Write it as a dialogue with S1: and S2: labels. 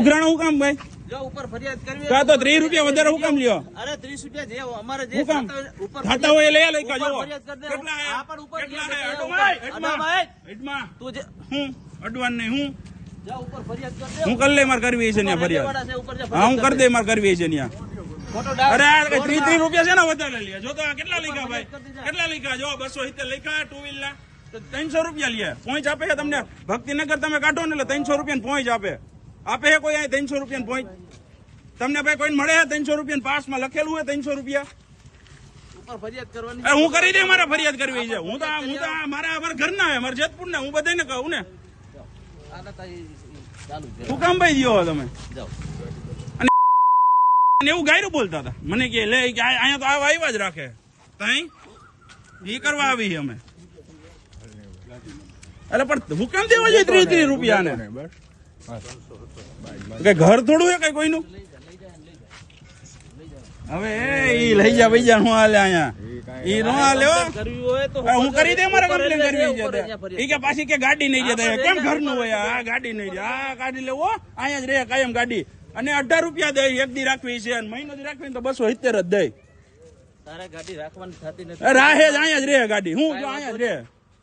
S1: ઉઘરાણો હું કામ ભાઈ?
S2: જો ઉપર ફરિયાદ કરવી
S1: કા તો 30 રૂપિયા વધારે હું કામ લ્યો?
S2: અરે 30 રૂપિયા જે અમારે જે
S1: હું કામ?
S2: ઉપર
S1: ખાતા હોય લઈ લઈ કા જો.
S2: ફરિયાદ કરી દે.
S1: કેટલા હે?
S2: આ પણ ઉપર
S1: કેટલા હે?
S2: ફરિયાદ
S1: અડો
S2: કરી
S1: ભાઈ,
S2: દે.
S1: અડમાં.
S2: ભાઈ
S1: અડમાં.
S2: તું જે
S1: હું અડવાન નહીં હું
S2: જા ઉપર ફરિયાદ કરી દે.
S1: હું કરી લે માર કરવી છે ને ફરિયાદ.
S2: વાળા છે ઉપર જે
S1: હા હું કરી દે માર કરવી છે ને.
S2: ફોટો ડાલ.
S1: અરે આ 30 રૂપિયા છે ને વધારે લે. જો તો આ કેટલા લીખા ભાઈ? કેટલા લીખા? જો 270 લીખા ટુ વ્હીલના. 300 રૂપિયા લે. પોઈન્ટ આપે છે તમને ભક્તિનગર તમે કાઢો ને એટલે 300 રૂપિયા પોઈન્ટ આપે. આપે છે કોઈ અહીં 300 રૂપિયા પોઈન્ટ? તમને ભાઈ કોઈ મળે 300 રૂપિયા પાસમાં લખેલું હોય 300 રૂપિયા?
S2: ઉપર ફરિયાદ કરવાની.
S1: હું કરી દે મારે ફરિયાદ કરવી છે. હું તો મારા ઘરના હે મારા જેતપુર ને હું બધાને કહું ને.
S2: આ નતા ચાલુ છે.
S1: શું કામ ભાઈ જીવો તમે?
S2: જાઓ.
S1: એવું ગાયરું બોલતા હતા મને કે લે કે અહીંયા તો આવ્યા જ રાખે તઈ એ કરવા આવી અમે એટલે પણ હુકમ દેવો જોઈએ 30 રૂપિયા ને કઈ ઘર થોડું હે કઈ કોઈનું હવે ઈ લઈ જા ભાઈ જા હું હાલે અહીંયા ઈ નો હાલે
S2: કરવી હોય તો
S1: હું કરી દે મારે કમ્પ્લેન કરવી છે ઈ કે પાછી કે ગાડી નહીં જતા કેમ ઘરનું હોય આ ગાડી નહીં આ ગાડી લેવો અહીંયા જ રહે કાયમ ગાડી અને 18 રૂપિયા દે એક દી રાખવી છે અને મહિનો દી રાખવી તો 270 જ દે
S2: તારે ગાડી રાખવાની થતી નથી
S1: રાહે જ અહીંયા જ રહે ગાડી હું જો અહીંયા જ રહે